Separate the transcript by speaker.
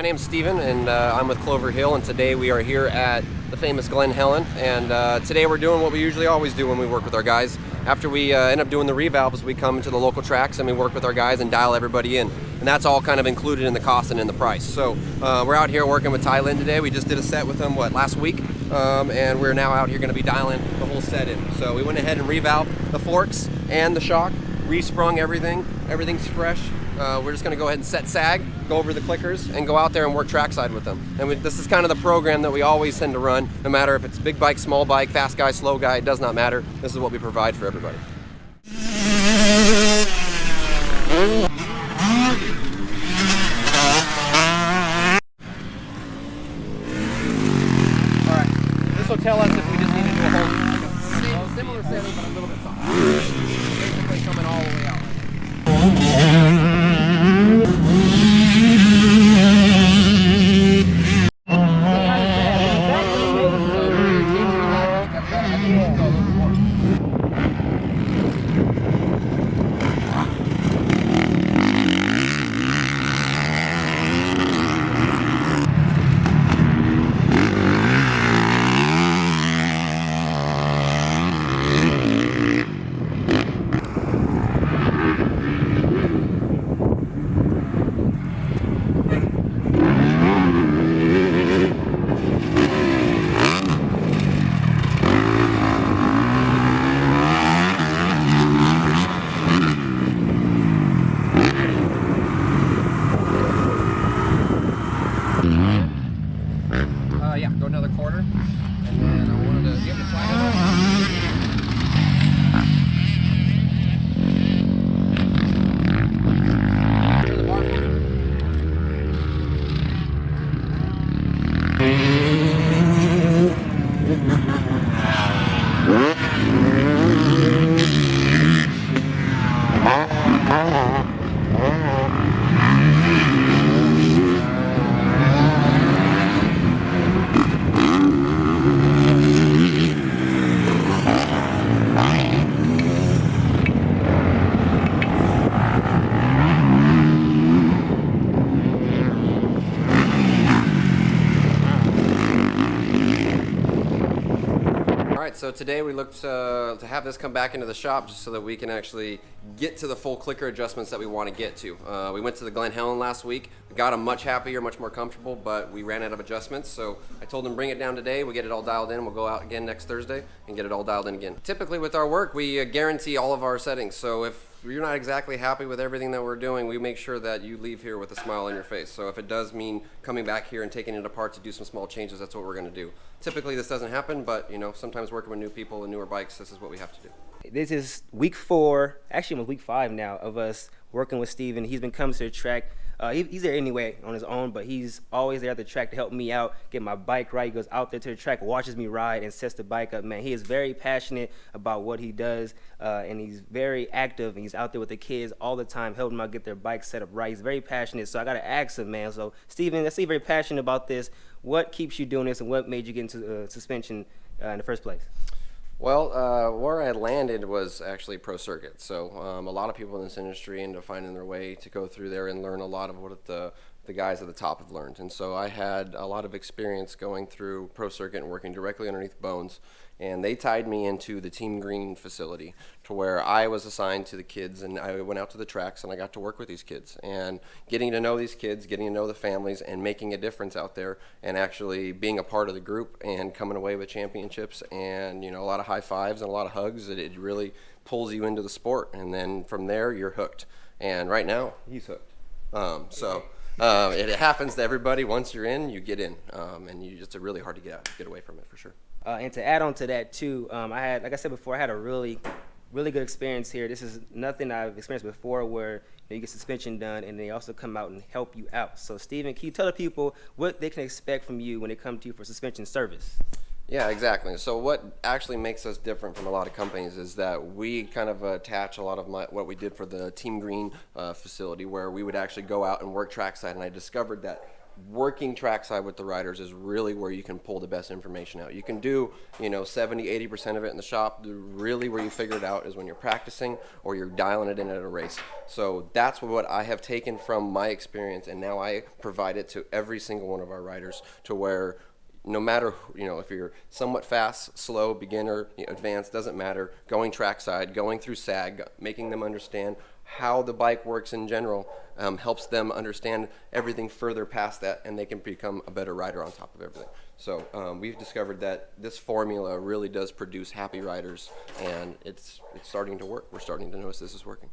Speaker 1: My name's Steven, and I'm with CloverHill, and today we are here at the famous Glen Helen, and today we're doing what we usually always do when we work with our guys. After we end up doing the revalves, we come to the local tracks and we work with our guys and dial everybody in, and that's all kind of included in the cost and in the price. So we're out here working with Tylyn today. We just did a set with him, last week, and we're now out here going to be dialing the whole set in. So we went ahead and revalved the forks and the shock, resprung everything. Everything's fresh. We're just going to go ahead and set sag, go over the clickers, and go out there and work trackside with them. And this is kind of the program that we always tend to run, no matter if it's big bike, small bike, fast guy, slow guy, it does not matter. This is what we provide for everybody. Alright, this will tell us if we just need to do a whole similar setting, but a little bit softer. Basically coming all the way out. Yeah, go another quarter, and then I wanted to give the slide to the bar. Alright, so today we looked to have this come back into the shop just so that we can actually get to the full clicker adjustments that we want to get to. We went to the Glen Helen last week, we got them much happier, much more comfortable, but we ran out of adjustments, so I told them bring it down today, we get it all dialed in, we'll go out again next Thursday and get it all dialed in again. Typically with our work, we guarantee all of our settings, so if you're not exactly happy with everything that we're doing, we make sure that you leave here with a smile on your face. So if it does mean coming back here and taking it apart to do some small changes, that's what we're going to do. Typically this doesn't happen, but you know, sometimes working with new people and newer bikes, this is what we have to do.
Speaker 2: This is week 4, actually week 5 now, of us working with Steven. He's been coming to the track. He's there anyway on his own, but he's always there at the track to help me out, get my bike right. He goes out there to the track, watches me ride, and sets the bike up. Man, he is very passionate about what he does, and he's very active, and he's out there with the kids all the time, helping them out get their bikes set up right. He's very passionate, so I got to ask him, man. So, Steven, I see you're very passionate about this. What keeps you doing this, and what made you get into suspension in the first place?
Speaker 1: Well, where I landed was actually pro circuit. So a lot of people in this industry end up finding their way to go through there and learn a lot of what the guys at the top have learned. And so I had a lot of experience going through pro circuit and working directly underneath Bones. And they tied me into the Team Green facility to where I was assigned to the kids, and I went out to the tracks and I got to work with these kids and getting to know these kids, getting to know the families, and making a difference out there and actually being a part of the group and coming away with championships and, you know, a lot of high fives and a lot of hugs. It really pulls you into the sport, and then from there you're hooked. And right now he's hooked. It happens to everybody. Once you're in, you get in, and it's really hard to get away from it for sure.
Speaker 2: And to add on to that too, like I said before, I had a really good experience here. This is nothing I've experienced before, where you get suspension done and they also come out and help you out. So Steven, can you tell the people what they can expect from you when they come to you for suspension service?
Speaker 1: Yeah, exactly. So what actually makes us different from a lot of companies is that we kind of attach a lot of what we did for the Team Green facility, where we would actually go out and work trackside, and I discovered that working trackside with the riders is really where you can pull the best information out. You can do, 70, 80% of it in the shop. Really where you figure it out is when you're practicing or you're dialing it in at a race. So that's what I have taken from my experience, and now I provide it to every single one of our riders, to where no matter, if you're somewhat fast, slow, beginner, advanced, doesn't matter, going trackside, going through SAG, making them understand how the bike works in general, helps them understand everything further past that, and they can become a better rider on top of everything. So we've discovered that this formula really does produce happy riders, and it's starting to work. We're starting to notice this is working.